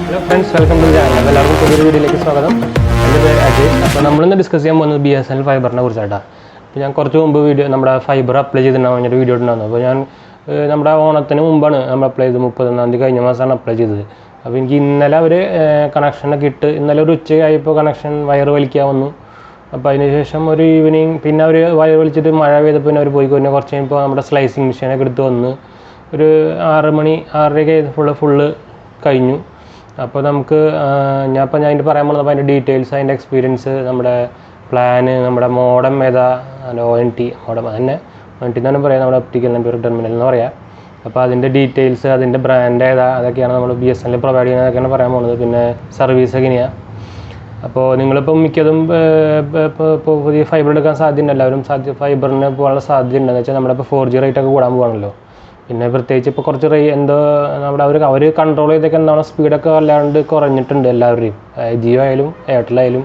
Hello friends, welcome to channel. എല്ലാവർക്കും പുതിയൊരു വീഡിയോയിലേക്ക് സ്വാഗതം. എൻ്റെ പേര് അജയ്. അപ്പോൾ നമ്മളിന്ന് ഡിസ്കസ് ചെയ്യാൻ പോകുന്നത് BSNL ഫൈബറിനെ കുറിച്ചായിട്ടാണ്. അപ്പോൾ ഞാൻ കുറച്ച് മുമ്പ് നമ്മുടെ ഫൈബർ അപ്ലൈ ചെയ്തിട്ടുണ്ടാകും, ഒരു വീഡിയോ ഉണ്ടായിരുന്നു. അപ്പോൾ ഞാൻ നമ്മുടെ ഓണത്തിന് മുമ്പാണ് നമ്മൾ അപ്ലൈ ചെയ്തത്. 31-ാം തീയതി കഴിഞ്ഞ മാസമാണ് അപ്ലൈ ചെയ്തത്. അപ്പോൾ എനിക്ക് ഇന്നലെ ഒരു കണക്ഷനൊക്കെ ഇട്ട്, ഇന്നലെ ഒരു ഉച്ചയായപ്പോൾ കണക്ഷൻ വയർ വലിക്കാൻ വന്നു. അപ്പോൾ അതിന് ശേഷം ഒരു ഈവനിങ് പിന്നെ അവർ വയർ വലിച്ചിട്ട് മഴ പെയ്തപ്പോൾ പിന്നെ അവർ പോയി കഴിഞ്ഞാൽ കുറച്ച് കഴിഞ്ഞപ്പോൾ നമ്മുടെ സ്ലൈസിങ് മെഷീനൊക്കെ എടുത്ത് വന്ന് ഒരു 6 മണി 6:30 ഫുള്ള് കഴിഞ്ഞു. അപ്പോൾ നമുക്ക് ഞാൻ അതിൻ്റെ പറയാൻ പോകുന്നത് അപ്പോൾ അതിൻ്റെ ഡീറ്റെയിൽസ്, അതിൻ്റെ എക്സ്പീരിയൻസ്, നമ്മുടെ പ്ലാന്, നമ്മുടെ മോഡം ഏതാ, അതിൻ്റെ ONT മോഡം തന്നെ ONT എന്നാണ് പറയാം, നമ്മുടെ ഒപ്റ്റിക്കൽ നെറ്റ്വർക്ക് ടെർമിനൽ എന്ന് പറയാം. അപ്പോൾ അതിൻ്റെ ഡീറ്റെയിൽസ്, അതിൻ്റെ ബ്രാൻഡ് ഏതാ, അതൊക്കെയാണ് നമ്മൾ BSNL പ്രൊവൈഡ് ചെയ്യുന്നതൊക്കെയാണ് പറയാൻ പോകുന്നത്. പിന്നെ സർവീസ് എങ്ങനെയാണ്. അപ്പോൾ നിങ്ങളിപ്പം മിക്കതും ഇപ്പോൾ പുതിയ ഫൈബർ എടുക്കാൻ സാധ്യതയുണ്ട്. എല്ലാവരും ഫൈബറിന് പോകാനുള്ള സാധ്യത ഉണ്ടെന്ന് വെച്ചാൽ നമ്മുടെ ഇപ്പോൾ 4G റേറ്റൊക്കെ കൂടാൻ പോകണമല്ലോ. പിന്നെ പ്രത്യേകിച്ച് ഇപ്പോൾ കുറച്ച് എന്തോ നമ്മുടെ അവർ കൺട്രോൾ ചെയ്തൊക്കെ എന്താണ് സ്പീഡൊക്കെ വല്ലാണ്ട് കുറഞ്ഞിട്ടുണ്ട് എല്ലാവരുടെയും. ജിയോ ആയാലും എയർടെൽ ആയാലും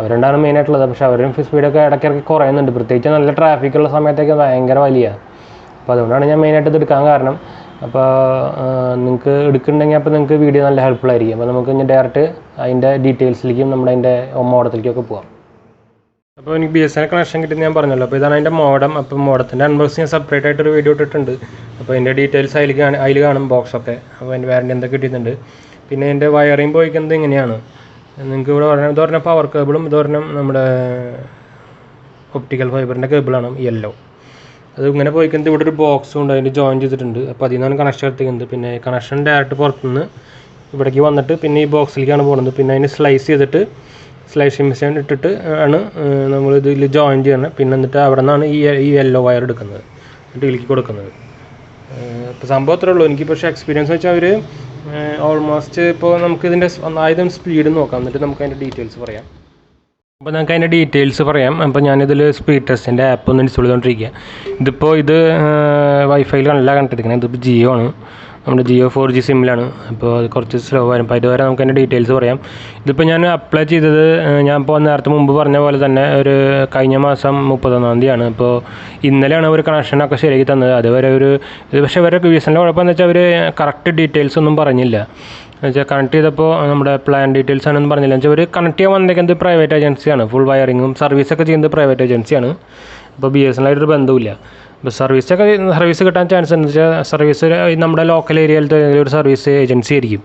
അവരുണ്ടാണ് മെയിനായിട്ടുള്ളത്. പക്ഷേ അവരും സ്പീഡൊക്കെ ഇടയ്ക്കിടയ്ക്ക് കുറയുന്നുണ്ട്. പ്രത്യേകിച്ച് നല്ല ട്രാഫിക്കുള്ള സമയത്തൊക്കെ ഭയങ്കര വലിയ. അപ്പോൾ അതുകൊണ്ടാണ് ഞാൻ മെയിനായിട്ട് ഇത് എടുക്കാൻ കാരണം. അപ്പോൾ നിങ്ങൾക്ക് എടുക്കുന്നുണ്ടെങ്കിൽ അപ്പോൾ നിങ്ങൾക്ക് വീഡിയോ നല്ല ഹെൽപ്ഫുൾ ആയിരിക്കും. അപ്പോൾ നമുക്ക് ഇനി ഡയറക്റ്റ് അതിൻ്റെ ഡീറ്റെയിൽസിലേക്കും നമ്മുടെ അതിൻ്റെ മോഡത്തിലേക്കൊക്കെ പോകാം. അപ്പോൾ എനിക്ക് BSNL കണക്ഷൻ കിട്ടിയെന്ന് ഞാൻ പറഞ്ഞല്ലോ. അപ്പോൾ ഇതാണ് അതിൻ്റെ മോഡം. അപ്പോൾ മോഡത്തിൻ്റെ അൺബോക്സിങ് ഞാൻ സെപ്പറേറ്റ് ആയിട്ടൊരു വീഡിയോ ഇട്ടിട്ടുണ്ട്. അപ്പോൾ അതിൻ്റെ ഡീറ്റെയിൽസ് അതിൽ കാണും ബോക്സൊക്കെ. അപ്പോൾ അതിൻ്റെ വാറൻറ്റി എന്തൊക്കെ കിട്ടിയിട്ടുണ്ട്. പിന്നെ അതിൻ്റെ വയറിങ് പോയിക്കുന്നത് ഇങ്ങനെയാണ്. നിങ്ങൾക്ക് ഇവിടെ ഇത് പറഞ്ഞാൽ പവർ കേബിളും ഇത് പറഞ്ഞാൽ നമ്മുടെ ഒപ്റ്റിക്കൽ ഫൈബറിൻ്റെ കേബിളാണ് യെല്ലോ. അത് ഇങ്ങനെ പോയിക്കുന്നത് ഇവിടെ ഒരു ബോക്സും ഉണ്ട്, അതിൻ്റെ ജോയിൻ ചെയ്തിട്ടുണ്ട്. അപ്പോൾ അതിൽ നിന്നാണ് കണക്ഷൻ എടുത്തിരിക്കുന്നത്. പിന്നെ കണക്ഷൻ ഡയറക്റ്റ് പുറത്തുനിന്ന് ഇവിടേക്ക് വന്നിട്ട് പിന്നെ ഈ ബോക്സിലേക്കാണ് പോകുന്നത്. പിന്നെ അതിന് സ്ലൈസ് ചെയ്തിട്ട് സ്ലൈസിങ് മെഷീൻ ഇട്ടിട്ട് ആണ് നമ്മൾ ഇതിൽ ജോയിൻ ചെയ്യുന്നത്. പിന്നെ എന്നിട്ട് അവിടെ നിന്നാണ് ഈ യെല്ലോ വയർ എടുക്കുന്നത്, എന്നിട്ട് ഇതിലേക്ക് കൊടുക്കുന്നത്. ഇപ്പോൾ സംഭവം അത്രേ ഉള്ളൂ. എനിക്ക് പക്ഷേ എക്സ്പീരിയൻസ് വെച്ചാൽ അവർ ഓൾമോസ്റ്റ് ഇപ്പോൾ നമുക്ക് ഇതിൻ്റെ ആദ്യം സ്പീഡ് നോക്കാം, എന്നിട്ട് നമുക്ക് അതിൻ്റെ ഡീറ്റെയിൽസ് പറയാം. അപ്പോൾ നമുക്ക് അതിൻ്റെ ഡീറ്റെയിൽസ് പറയാം. അപ്പോൾ ഞാനിതിൽ സ്പീഡ് ടെസ്റ്റിൻ്റെ ആപ്പ് ഒന്ന് ഇൻസ്റ്റാൾ ചെയ്തുകൊണ്ടിരിക്കുക. ഇത് വൈഫൈയിലല്ല കണക്ട് ചെയ്തിരിക്കുന്നത്. ഇതിപ്പോൾ ജിയോ ആണ്, നമ്മുടെ ജിയോ 4G സിമ്മിലാണ്. അപ്പോൾ അത് കുറച്ച് സ്ലോ ആയിരുന്നു. അപ്പോൾ ഇതുവരെ നമുക്ക് അതിൻ്റെ ഡീറ്റെയിൽസ് പറയാം. ഇതിപ്പോൾ ഞാൻ അപ്ലൈ ചെയ്തത് ഞാൻ ഇപ്പോൾ നേരത്തെ മുമ്പ് പറഞ്ഞ പോലെ തന്നെ ഒരു കഴിഞ്ഞ മാസം 31-ാം തീയതിയാണ്. ഇപ്പോൾ ഇന്നലെയാണ് ഒരു കണക്ഷനൊക്കെ ശരിയാക്കി തന്നത്. അതുവരെ ഇത് പക്ഷേ ഇവരെ BSNL കുഴപ്പമെന്ന് വെച്ചാൽ അവർ കറക്റ്റ് ഡീറ്റെയിൽസ് ഒന്നും പറഞ്ഞില്ല. എന്നുവെച്ചാൽ കണക്ട് ചെയ്തപ്പോൾ നമ്മുടെ പ്ലാൻ ഡീറ്റെയിൽസ് ആണെന്ന് പറഞ്ഞില്ല. എന്നുവെച്ചാൽ ഒരു കണക്ട് ചെയ്യാൻ വന്നേക്കുന്നത് പ്രൈവറ്റ് ഏജൻസിയാണ്. ഫുൾ വയറിങ്ങും സർവീസൊക്കെ ചെയ്യുന്നത് പ്രൈവറ്റ് ഏജൻസിയാണ്. ഇപ്പോൾ BSNL ആയിട്ടൊരു ബന്ധമില്ല. ഇപ്പോൾ സർവീസ് കിട്ടാൻ ചാൻസ് എന്ന് വെച്ചാൽ സർവീസ് നമ്മുടെ ലോക്കൽ ഏരിയയിലത്തെ ഒരു സർവീസ് ഏജൻസി ആയിരിക്കും.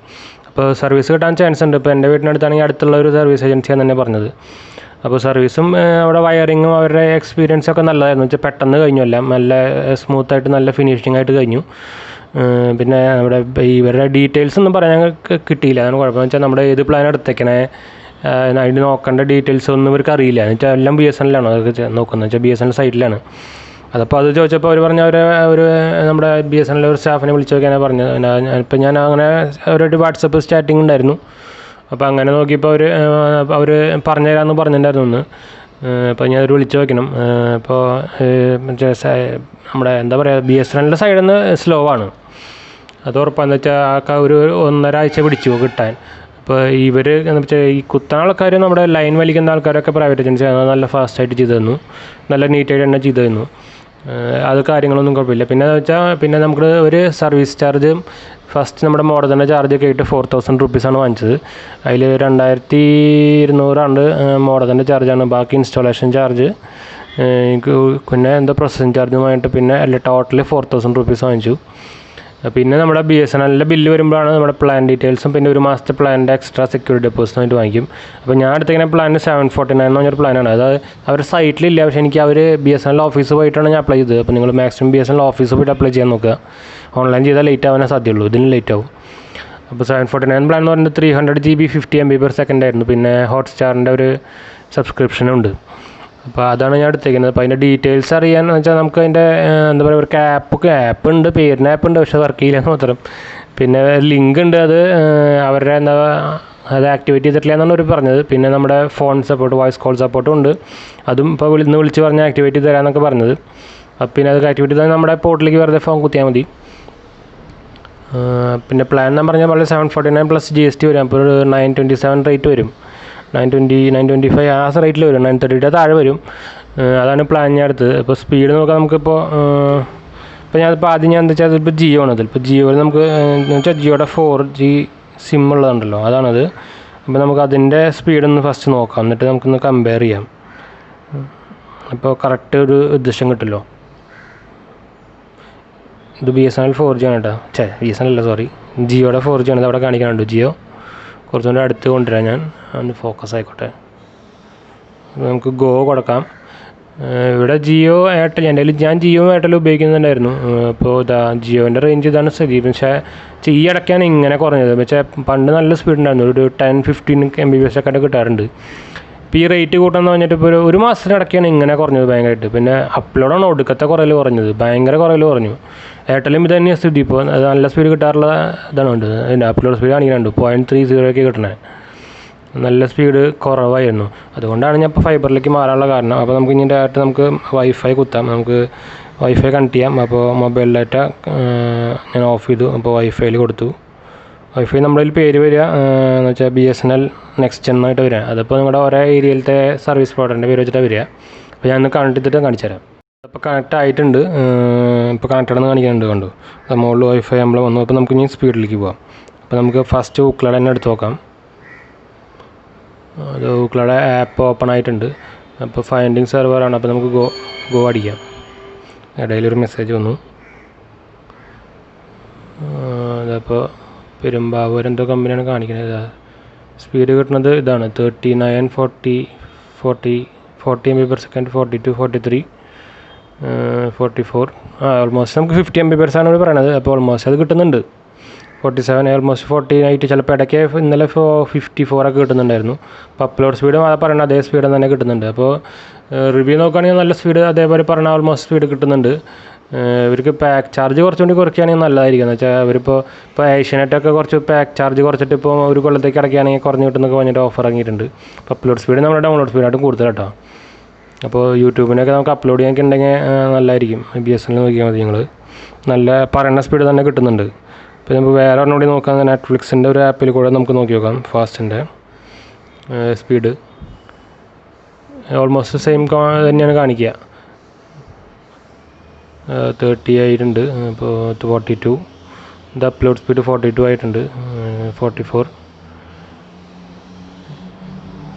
അപ്പോൾ സർവീസ് കിട്ടാൻ ചാൻസ് ഉണ്ട്. ഇപ്പോൾ എൻ്റെ വീട്ടിനടുത്താണെങ്കിൽ അടുത്തുള്ള ഒരു സർവീസ് ഏജൻസിയാണ് തന്നെ പറഞ്ഞത്. അപ്പോൾ സർവീസും അവിടെ വയറിങ്ങും അവരുടെ എക്സ്പീരിയൻസൊക്കെ നല്ലതായിരുന്നു. വെച്ചാൽ പെട്ടെന്ന് കഴിഞ്ഞു, എല്ലാം നല്ല സ്മൂത്തായിട്ട് നല്ല ഫിനിഷിംഗ് ആയിട്ട് കഴിഞ്ഞു. പിന്നെ നമ്മുടെ ഇവരുടെ ഡീറ്റെയിൽസ് ഒന്നും പറയാൻ ഞങ്ങൾക്ക് കിട്ടിയില്ല. അതാണ് കുഴപ്പമെന്ന് വെച്ചാൽ നമ്മുടെ ഏത് പ്ലാൻ എടുത്തേക്കണേ അതിന് നോക്കേണ്ട ഡീറ്റെയിൽസ് ഒന്നും ഇവർക്ക് അറിയില്ല. എന്ന് വെച്ചാൽ എല്ലാം BSNL ആണ് അതൊക്കെ നോക്കുന്നത്. വെച്ചാൽ BSNL സൈറ്റിലാണ്. അതപ്പോൾ അത് ചോദിച്ചപ്പോൾ അവർ പറഞ്ഞ ഒരു നമ്മുടെ BSNL ഒരു സ്റ്റാഫിനെ വിളിച്ച് നോക്കിയാണ് പറഞ്ഞത്. ഇപ്പം ഞാൻ അങ്ങനെ അവരൊരു വാട്സപ്പ് ചാറ്റിംഗ് ഉണ്ടായിരുന്നു. അപ്പോൾ അങ്ങനെ നോക്കിയപ്പോൾ അവർ പറഞ്ഞു തരാമെന്ന് പറഞ്ഞിട്ടുണ്ടായിരുന്നു ഒന്ന്. അപ്പോൾ ഞാൻ അവർ വിളിച്ച് നോക്കണം. ഇപ്പോൾ നമ്മുടെ എന്താ പറയുക, BSNL സൈഡിൽ നിന്ന് സ്ലോ ആണ്, അത് ഉറപ്പാണെന്ന് വെച്ചാൽ ഒരു 1.5 ആഴ്ച പിടിച്ചു കിട്ടാൻ. അപ്പോൾ ഇവർ എന്ന് വെച്ചാൽ ഈ കുത്താൻ ആൾക്കാർ, നമ്മുടെ ലൈൻ വലിക്കുന്ന ആൾക്കാരൊക്കെ പ്രൈവറ്റ് ഏജൻസി നല്ല ഫാസ്റ്റായിട്ട് ചെയ്തു തന്നു, നല്ല നീറ്റായിട്ട് തന്നെ ചെയ്തു തന്നു. അത് കാര്യങ്ങളൊന്നും കുഴപ്പമില്ല. പിന്നെ എന്ന് വെച്ചാൽ പിന്നെ നമുക്ക് ഒരു സർവീസ് ചാർജ് ഫസ്റ്റ് നമ്മുടെ മോഡത്തിൻ്റെ ചാർജൊക്കെ ആയിട്ട് 4,000 റുപ്പീസാണ് വാങ്ങിച്ചത്. അതിൽ 2,200 മോഡത്തിൻ്റെ ചാർജാണ്. ബാക്കി ഇൻസ്റ്റാളേഷൻ ചാർജ് പിന്നെ എന്താ പ്രോസസ്സിങ് ചാർജുമായിട്ട് പിന്നെ ടോട്ടൽ 4,000 റുപ്പീസ് വാങ്ങിച്ചു. പിന്നെ നമ്മുടെ BSNLൻ്റെ ബില്ല് വരുമ്പോഴാണ് നമ്മുടെ പ്ലാൻ ഡീറ്റെയിൽസും പിന്നെ ഒരു മാസത്തെ പ്ലാനിൻ്റെ എക്സ്ട്രാ സെക്യൂരിറ്റി ഡെപ്പോസിറ്റുമായിട്ട് വാങ്ങിക്കും. അപ്പോൾ ഞാൻ എടുത്തിങ്ങനെ പ്ലാന് 749 എന്ന് പറഞ്ഞൊരു പ്ലാനാണ്. അത് അവർ സൈറ്റിലില്ല, പക്ഷേ എനിക്ക് അവർ BSNL ഓഫീസ് പോയിട്ടാണ് ഞാൻ അപ്ലൈ ചെയ്തത്. അപ്പോൾ നിങ്ങൾ മാക്സിമം BSNL ഓഫീസ് പോയിട്ട് അപ്ലൈ ചെയ്യാൻ നോക്കുക. ഓൺലൈൻ ചെയ്താൽ ലേറ്റ് ആവാനേ സാധ്യതയുള്ളൂ, ഇതിന് ലേറ്റ് ആവും. അപ്പോൾ 749 പ്ലാൻ എന്ന് പറഞ്ഞിട്ട് 300 GB 50 MB/s ആയിരുന്നു. പിന്നെ ഹോട്ട്സ്റ്റാറിൻ്റെ ഒരു സബ്സ്ക്രിപ്ഷനും ഉണ്ട്. അപ്പോൾ അതാണ് ഞാൻ എടുത്തേക്കുന്നത്. അപ്പോൾ അതിൻ്റെ ഡീറ്റെയിൽസ് അറിയാമെന്ന് വെച്ചാൽ നമുക്ക് അതിൻ്റെ എന്താ പറയുക, ഒരു ആപ്പ് ഉണ്ട്, പേരിന് ആപ്പ് ഉണ്ട്, പക്ഷേ വർക്ക് ചെയ്യില്ലെന്ന് മാത്രം. പിന്നെ ലിങ്ക് ഉണ്ട്, അത് അവരുടെ അത് ആക്ടിവേറ്റ് ചെയ്തിട്ടില്ല എന്നാണ് അവർ പറഞ്ഞത്. പിന്നെ നമ്മുടെ ഫോൺ സപ്പോർട്ട്, വോയിസ് കോൾ സപ്പോർട്ടും ഉണ്ട്. അതും ഇപ്പോൾ വിളിച്ച് പറഞ്ഞ് ആക്ടിവേറ്റ് ചെയ്ത് തരാമെന്നൊക്കെ പറഞ്ഞത്. അപ്പോൾ പിന്നെ അത് ആക്ടിവേറ്റ് ചെയ്താൽ നമ്മുടെ പോർട്ടിലേക്ക് വെറുതെ ഫോൺ കുത്തിയാൽ മതി. പിന്നെ പ്ലാൻ ഞാൻ പറഞ്ഞാൽ വളരെ 749 പ്ലസ് GST വരും. അപ്പോൾ ഒരു 927 റേറ്റ് വരും. 920, 925 ആ റേറ്റിൽ വരും. 930 താഴെ വരും. അതാണ് പ്ലാൻ ഞാൻ എടുത്തത്. ഇപ്പോൾ സ്പീഡ് നോക്കാം. നമുക്കിപ്പോൾ ഇപ്പോൾ ഞാനിപ്പോൾ ആദ്യം ഞാൻ എന്താ വെച്ചാൽ അതിപ്പോൾ ജിയോ ആണ്. അതിപ്പോൾ ജിയോയിൽ നമുക്ക് എന്ന് വെച്ചാൽ ജിയോയുടെ 4G സിം ഉള്ളതുണ്ടല്ലോ, അതാണത്. അപ്പോൾ നമുക്ക് അതിൻ്റെ സ്പീഡൊന്ന് ഫസ്റ്റ് നോക്കാം, എന്നിട്ട് നമുക്കൊന്ന് കമ്പയർ ചെയ്യാം. അപ്പോൾ കറക്റ്റ് ഒരു ഉദ്ദേശം കിട്ടുമല്ലോ. ഇത് BSNL 4G ആണ് കേട്ടോ. BSNL അല്ല, സോറി, ജിയോയുടെ 4G ആണ്. ഇത് അവിടെ കാണിക്കാനുണ്ട്. ജിയോ കുറച്ചുകൂടെ അടുത്ത് കൊണ്ടുവരാം ഞാൻ, ഒന്ന് ഫോക്കസ് ആയിക്കോട്ടെ. നമുക്ക് ഗോ കൊടുക്കാം. ഇവിടെ ജിയോ എയർടെൽ, എൻ്റെ കയ്യിൽ ഞാൻ ജിയോ എയർടെൽ ഉപയോഗിക്കുന്നുണ്ടായിരുന്നു. അപ്പോൾ ഇതാ ജിയോൻ്റെ റേഞ്ച് ഇതാണ് സ്ഥിതി. പക്ഷേ ഈ ഇടയ്ക്കാണ് ഇങ്ങനെ കുറഞ്ഞത്. പക്ഷേ പണ്ട് നല്ല സ്പീഡ് ഉണ്ടായിരുന്നു, ഒരു 10-15 Mbps ഒക്കെ കിട്ടാറുണ്ട്. ഇപ്പോൾ ഈ റേറ്റ് കൂട്ടാന്ന് പറഞ്ഞിട്ട് ഇപ്പോൾ ഒരു മാസത്തിനിടയ്ക്കാണ് ഇങ്ങനെ കുറഞ്ഞത് ഭയങ്കരമായിട്ട്. പിന്നെ അപ്ലോഡാണ് ഒടുക്കത്തെ കുറയിൽ കുറഞ്ഞത്, ഭയങ്കര കുറയിൽ കുറഞ്ഞു. എയർടെലും ഇത് തന്നെയാണ് സ്ഥിതി. ഇപ്പോൾ അത് നല്ല സ്പീഡ് കിട്ടാറുള്ള ഇതാണ് ഉണ്ട്. അതിൻ്റെ അപ്ലോഡ് സ്പീഡ് കാണിക്കുന്നുണ്ട് 0.30 കിട്ടണേ. നല്ല സ്പീഡ് കുറവായിരുന്നു. അതുകൊണ്ടാണ് ഞാൻ ഇപ്പോൾ ഫൈബറിലേക്ക് മാറാനുള്ള കാരണം. അപ്പോൾ നമുക്ക് ഇനി ഡയറക്റ്റ് നമുക്ക് വൈഫൈ കുത്താം, നമുക്ക് വൈഫൈ കണക്ട് ചെയ്യാം. അപ്പോൾ മൊബൈൽ ഡാറ്റ ഞാൻ ഓഫ് ചെയ്തു. അപ്പോൾ വൈഫൈയിൽ കൊടുത്തു. വൈഫൈ നമ്മുടെ കയ്യിൽ പേര് വരിക എന്ന് വെച്ചാൽ BSNL നെക്സ്റ്റ് ജെൻ ആയിട്ട് വരിക. അതിപ്പോൾ നിങ്ങളുടെ ഓരോ ഏരിയയിലത്തെ സർവീസ് പ്രൊവൈഡറിൻ്റെ പേര് വെച്ചിട്ട് വരിക. അപ്പോൾ ഞാൻ ഒന്ന് കണക്ട് ചെയ്തിട്ട് കാണിച്ചു തരാം. അപ്പോൾ കണക്ട് ആയിട്ടുണ്ട്. ഇപ്പോൾ കണക്റ്റഡെന്ന് കാണിക്കുന്നുണ്ട്, കണ്ടു. മുകളിൽ വൈഫൈ നമ്മൾ വന്നു. അപ്പോൾ നമുക്ക് ഇനി സ്പീഡിലേക്ക് പോകാം. അപ്പോൾ നമുക്ക് ഫസ്റ്റ് ഊക്കള തന്നെ എടുത്ത് നോക്കാം. അത് ഊക്കളയുടെ ആപ്പ് ഓപ്പൺ ആയിട്ടുണ്ട്. അപ്പോൾ ഫൈൻഡിങ് സെർവറാണ്. അപ്പോൾ നമുക്ക് ഗോ അടിക്കാം. ഇടയിലൊരു മെസ്സേജ് വന്നു. അതപ്പോൾ പെരുമ്പാവൂർ എന്തോ കമ്പനിയാണ് കാണിക്കുന്നത്. സ്പീഡ് കിട്ടുന്നത് ഇതാണ് 39, 40 Mbps, 42, 43, 44. ഓൾമോസ്റ്റ് നമുക്ക് 50 Mbps ആണ് ഇവിടെ പറയണത്. അപ്പോൾ ഓൾമോസ്റ്റ് അത് കിട്ടുന്നുണ്ട്. 47, ഓൾമോസ്റ്റ് 48, ചിലപ്പോൾ ഇടയ്ക്ക് ഇന്നലെ 54 ഒക്കെ കിട്ടുന്നുണ്ടായിരുന്നു. അപ്പോൾ അപ്ലോഡ് സ്പീഡും അത് പറയുന്നത് അതേ സ്പീഡ് തന്നെ കിട്ടുന്നുണ്ട്. അപ്പോൾ റിവ്യൂ നോക്കുകയാണെങ്കിൽ നല്ല സ്പീഡ് അതേപോലെ പറഞ്ഞാൽ ഓൾമോസ്റ്റ് സ്പീഡ് കിട്ടുന്നുണ്ട്. ഇവർക്ക് പാക്ക് ചാർജ് കുറച്ചുകൂടി കുറയ്ക്കുകയാണെങ്കിൽ നല്ലതായിരിക്കും. എന്ന് വെച്ചാൽ അവരിപ്പോൾ ഏഷ്യാനെറ്റൊക്കെ കുറച്ച് പാക്ക് ചാർജ് കുറച്ചിട്ട് ഇപ്പോൾ ഒരു കൊല്ലത്തേക്ക് അടയ്ക്കുകയാണെങ്കിൽ കുറഞ്ഞ് കിട്ടുന്നൊക്കെ പറഞ്ഞിട്ട് ഓഫർ ഇറങ്ങിയിട്ടുണ്ട്. അപ്പോൾ അപ്ലോഡ് സ്പീഡ് നമ്മുടെ ഡൗൺലോഡ് സ്പീഡായിട്ടും കൂടുതൽ കേട്ടോ. അപ്പോൾ യൂട്യൂബിനൊക്കെ നമുക്ക് അപ്ലോഡ് ചെയ്യാനൊക്കെ ഉണ്ടെങ്കിൽ നല്ലതായിരിക്കും. BSNL നോക്കിയാൽ മതി നിങ്ങൾ, നല്ല പറയുന്ന സ്പീഡ് തന്നെ കിട്ടുന്നുണ്ട്. ഇപ്പോൾ നമുക്ക് വേറെ ഒരെണ്ണം കൂടി നോക്കാം. നെറ്റ്ഫ്ലിക്സിൻ്റെ ഒരു ആപ്പിൽ കൂടെ നമുക്ക് നോക്കി നോക്കാം ഫാസ്റ്റിൻ്റെ സ്പീഡ്. ഓൾമോസ്റ്റ് സെയിം തന്നെയാണ് കാണിക്കുക. 30 ആയിട്ടുണ്ട്. ഇപ്പോൾ 42. ഇത് അപ്ലോഡ് സ്പീഡ് 42 ആയിട്ടുണ്ട്. 44,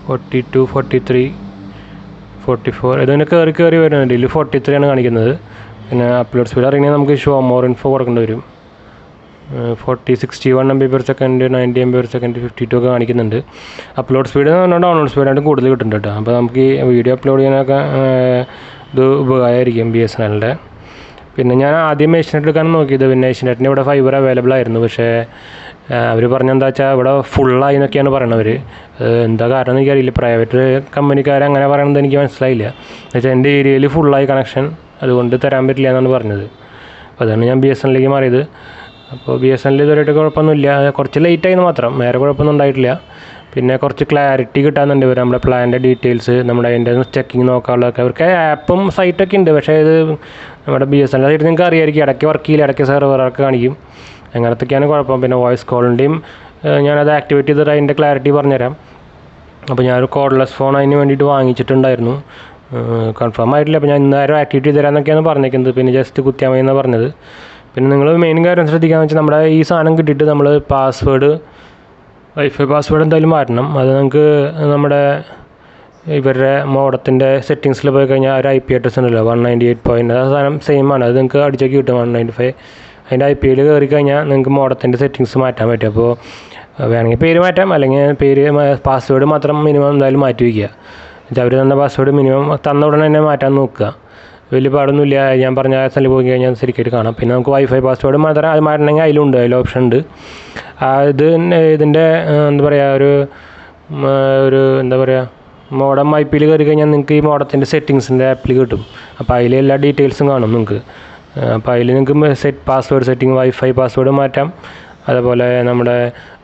42, 43, 44. ഇതിന് കയറി വരുന്നുണ്ട്. ഇതിൽ 43 ആണ് കാണിക്കുന്നത്. പിന്നെ അപ്ലോഡ് സ്പീഡ് അറിയണമെങ്കിൽ നമുക്ക് ഷോ മോർ ഇൻഫോ കൊടുക്കേണ്ടി വരും. 40, 61 Mbps, 90 Mbps, 52 ഒക്കെ കാണിക്കുന്നുണ്ട്. അപ്ലോഡ് സ്പീഡ് എന്ന് പറഞ്ഞാൽ ഡൗൺലോഡ് സ്പീഡായിട്ട് കൂടുതൽ കിട്ടുന്നുണ്ട് കേട്ടോ. അപ്പോൾ നമുക്ക് ഈ വീഡിയോ അപ്ലോഡ് ചെയ്യാനൊക്കെ ഇത് ഉപകാരമായിരിക്കും BSNLൻ്റെ. പിന്നെ ഞാൻ ആദ്യം ഏഷ്യനെറ്റ് എടുക്കാൻ നോക്കിയത്. പിന്നെ ഏഷ്യനെറ്റിന് ഇവിടെ ഫൈബർ അവൈലബിൾ ആയിരുന്നു. പക്ഷേ അവർ പറഞ്ഞെന്താ വെച്ചാൽ ഇവിടെ ഫുള്ളായി എന്നൊക്കെയാണ് പറയണവർ. എന്താ കാരണം എനിക്കറിയില്ല. പ്രൈവറ്റ് കമ്പനിക്കാരങ്ങനെ പറയണത് എനിക്ക് മനസ്സിലായില്ല. എന്നുവെച്ചാൽ എൻ്റെ ഏരിയയിൽ ഫുള്ളായി കണക്ഷൻ, അതുകൊണ്ട് തരാൻ പറ്റില്ല എന്നാണ് പറഞ്ഞത്. അപ്പോൾ അതാണ് ഞാൻ BSNLലേക്ക് മാറിയത്. അപ്പോൾ BSNL ഇതുവരെയായിട്ട് കുഴപ്പമൊന്നുമില്ല. കുറച്ച് ലേറ്റായെന്ന് മാത്രം, വേറെ കുഴപ്പമൊന്നും ഉണ്ടായിട്ടില്ല. പിന്നെ കുറച്ച് ക്ലാരിറ്റി കിട്ടാനുണ്ട്. ഇവർ നമ്മുടെ പ്ലാൻ്റെ ഡീറ്റെയിൽസ്, നമ്മുടെ അതിൻ്റെ ചെക്കിങ് നോക്കാനുള്ളതൊക്കെ. അവർക്ക് ആപ്പും സൈറ്റൊക്കെ ഉണ്ട്. പക്ഷേ ഇത് നമ്മുടെ BSNL സൈറ്റ് നിങ്ങൾക്ക് അറിയാമായിരിക്കും, ഇടയ്ക്ക് വർക്ക് ചെയ്യില്ല, ഇടയ്ക്ക് സെർവറൊക്കെ കാണിക്കും. അങ്ങനത്തൊക്കെയാണ് കുഴപ്പം. പിന്നെ വോയിസ് കോളിൻ്റെയും ഞാനത് ആക്ടിവേറ്റ് ചെയ്തിട്ട് അതിൻ്റെ ക്ലാരിറ്റി പറഞ്ഞുതരാം. അപ്പോൾ ഞാനൊരു കോഡ്ലെസ് ഫോൺ അതിന് വേണ്ടിയിട്ട് വാങ്ങിച്ചിട്ടുണ്ടായിരുന്നു. കൺഫേം ആയിട്ടില്ല. അപ്പോൾ ഞാൻ ഇന്നാരും ആക്ടിവേറ്റ് ചെയ്ത് തരാമെന്നൊക്കെയാണ് പറഞ്ഞേക്കുന്നത്. പിന്നെ ജസ്റ്റ് കുത്തിയാൽ മതി എന്നാണ് പറഞ്ഞത്. പിന്നെ നിങ്ങൾ മെയിൻ കാര്യം ശ്രദ്ധിക്കാമെന്ന് വെച്ചാൽ നമ്മുടെ ഈ സാധനം കിട്ടിയിട്ട് നമ്മൾ പാസ്വേഡ്, വൈഫൈ പാസ്വേഡ് എന്തായാലും മാറ്റണം. അത് നമുക്ക് നമ്മുടെ ഇവരുടെ മോഡത്തിൻ്റെ സെറ്റിങ്സിൽ പോയി കഴിഞ്ഞാൽ ഒരു IP അഡ്രസ് ഉണ്ടല്ലോ 198. ആ സാധനം സെയിം ആണ്. അത് നിങ്ങൾക്ക് അടിച്ചൊക്കെ കിട്ടും 195. അതിൻ്റെ IPയിൽ കയറി കഴിഞ്ഞാൽ നിങ്ങൾക്ക് മോഡത്തിൻ്റെ സെറ്റിങ്സ് മാറ്റാൻ പറ്റും. അപ്പോൾ വേണമെങ്കിൽ പേര് മാറ്റാം, അല്ലെങ്കിൽ പാസ്വേഡ് മാത്രം മിനിമം എന്തായാലും മാറ്റി വയ്ക്കുക. എന്നുവെച്ചാൽ അവർ തന്ന പാസ്വേഡ് മിനിമം തന്ന ഉടനെ തന്നെ മാറ്റാൻ നോക്കുക. വലിയ പാടൊന്നുമില്ല. ഞാൻ പറഞ്ഞ സ്ഥലത്ത് പോയി കഴിഞ്ഞാൽ ശരിക്കായിട്ട് കാണാം. പിന്നെ നമുക്ക് വൈഫൈ പാസ്വേഡ് മാത്രം അത് മാറ്റണമെങ്കിൽ അതിലുണ്ട്, അതിൽ ഓപ്ഷൻ ഉണ്ട്. ഇതിൻ്റെ എന്താ പറയുക, ഒരു എന്താ പറയുക, മോഡം IPയിൽ കയറി കഴിഞ്ഞാൽ നിങ്ങൾക്ക് ഈ മോഡത്തിൻ്റെ സെറ്റിങ്സിൻ്റെ ആപ്പിൽ കിട്ടും. അപ്പോൾ അതിൽ എല്ലാ ഡീറ്റെയിൽസും കാണും നിങ്ങൾക്ക്. അപ്പോൾ അതിൽ നിങ്ങൾക്ക് പാസ്വേഡ് സെറ്റിംഗ്, വൈഫൈ പാസ്വേഡ് മാറ്റാം. അതുപോലെ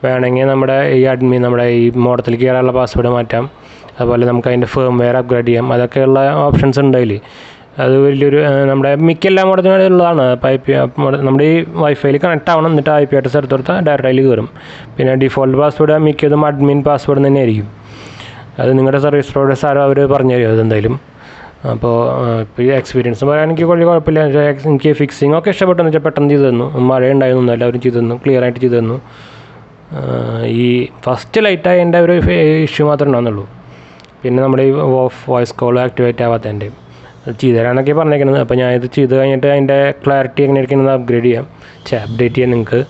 വേണമെങ്കിൽ നമ്മുടെ ഈ നമ്മുടെ ഈ മോഡത്തിലേക്ക് കയറാനുള്ള പാസ്വേഡ് മാറ്റാം. അതുപോലെ നമുക്ക് അതിൻ്റെ ഫേംവെയർ അപ്ഗ്രേഡ് ചെയ്യാം. അതൊക്കെയുള്ള ഓപ്ഷൻസ് ഉണ്ട് അതിൽ. അത് വലിയൊരു നമ്മുടെ മിക്ക എല്ലാ മോഡത്തിനും ഉള്ളതാണ്. അപ്പോൾ നമ്മുടെ ഈ വൈഫൈയിൽ കണക്ട് ആവണം, എന്നിട്ട് IP അഡ്രസ് എടുത്ത് കൊടുത്താൽ ഡയറക്റ്റ് അതിൽ കയറും. പിന്നെ ഡിഫോൾട്ട് പാസ്വേഡ് മിക്കതും അഡ്മിൻ പാസ്വേഡ് തന്നെ ആയിരിക്കും. അത് നിങ്ങളുടെ സർവീസ് പ്രൊവൈഡേഴ്സ് ആരോ അവർ പറഞ്ഞു തരും അതെന്തായാലും. അപ്പോൾ ഇപ്പോൾ ഈ എക്സ്പീരിയൻസ് പറയാൻ എനിക്ക് വലിയ കുഴപ്പമില്ല. എനിക്ക് ഫിക്സിംഗ് ഒക്കെ ഇഷ്ടപ്പെട്ടെന്ന് വെച്ചാൽ പെട്ടെന്ന് ചെയ്തു തന്നു. മഴ ഉണ്ടായിരുന്നു, എല്ലാവരും ചെയ്തു തന്നു, ക്ലിയറായിട്ട് ചെയ്തു തന്നു. ഈ ഫസ്റ്റ് ലൈറ്റായി എൻ്റെ ഒരു ഇഷ്യൂ മാത്രമേ ഉണ്ടാകുന്നുള്ളൂ. പിന്നെ നമ്മുടെ ഈ വോയിസ് കോൾ ആക്ടിവേറ്റ് ആവാത്തതിൻ്റെ ചെയ്തു തരാമെന്നൊക്കെ പറഞ്ഞേക്കുന്നത്. അപ്പോൾ ഞാൻ ഇത് ചെയ്ത് കഴിഞ്ഞിട്ട് അതിൻ്റെ ക്ലാരിറ്റി എങ്ങനെയായിരിക്കും അപ്ഡേറ്റ് ചെയ്യാം നിങ്ങൾക്ക്.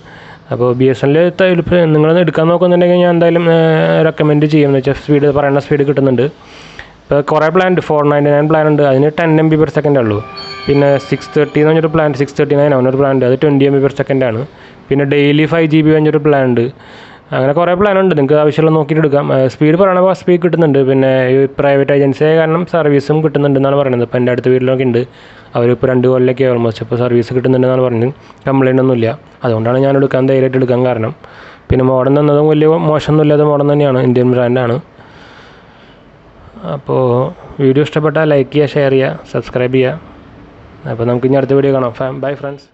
അപ്പോൾ BSNL നിങ്ങളൊന്ന് എടുക്കാൻ നോക്കുന്നുണ്ടെങ്കിൽ ഞാൻ എന്തായാലും റെക്കമെൻഡ് ചെയ്യുമെന്ന് വെച്ചാൽ പറയുന്ന സ്പീഡ് കിട്ടുന്നുണ്ട്. ഇപ്പോൾ കുറേ പ്ലാൻ ഉണ്ട്, 499 പ്ലാൻ ഉണ്ട്, അതിന് 10 MB/s ഉള്ളൂ. പിന്നെ 630 എന്ന് പറഞ്ഞൊരു പ്ലാൻ, 639 അവനൊരു പ്ലാൻ ഉണ്ട്, അത് 20 MB/s ആണ്. പിന്നെ ഡെയിലി 5 GB കഴിഞ്ഞൊരു പ്ലാൻ ഉണ്ട്. അങ്ങനെ കുറേ പ്ലാൻ ഉണ്ട്, നിങ്ങൾക്ക് ആവശ്യമുള്ള നോക്കിയിട്ട് എടുക്കാം. സ്പീഡ് പറയണപ്പോൾ സ്പീഡ് കിട്ടുന്നുണ്ട്. പിന്നെ ഈ പ്രൈവറ്റ് ഏജൻസി ആയ കാരണം സർവീസും കിട്ടുന്നുണ്ടെന്നാണ് പറയുന്നത്. ഇപ്പോൾ എൻ്റെ അടുത്ത വീട്ടിലൊക്കെ ഉണ്ട്, അവരിപ്പോൾ 2 കൊല്ലമൊക്കെ ഓൾമോസ്റ്റ് ഇപ്പോൾ സർവീസ് കിട്ടുന്നുണ്ടെന്നാണ് പറഞ്ഞത്. കംപ്ലയിൻ്റ് ഒന്നുമില്ല. അതുകൊണ്ടാണ് ഞാൻ ധൈര്യമായിട്ട് എടുക്കാൻ കാരണം. പിന്നെ മോഡം തന്നതും വലിയ മോശമൊന്നുമില്ലാത്ത മോഡം തന്നെയാണ്, ഇന്ത്യൻ ബ്രാൻഡാണ്. അപ്പോൾ വീഡിയോ ഇഷ്ടപ്പെട്ടാൽ ലൈക്ക് ചെയ്യുക, ഷെയർ ചെയ്യുക, സബ്സ്ക്രൈബ് ചെയ്യുക. അപ്പോൾ നമുക്ക് ഇനി അടുത്ത വീഡിയോ കാണാം. Bye friends.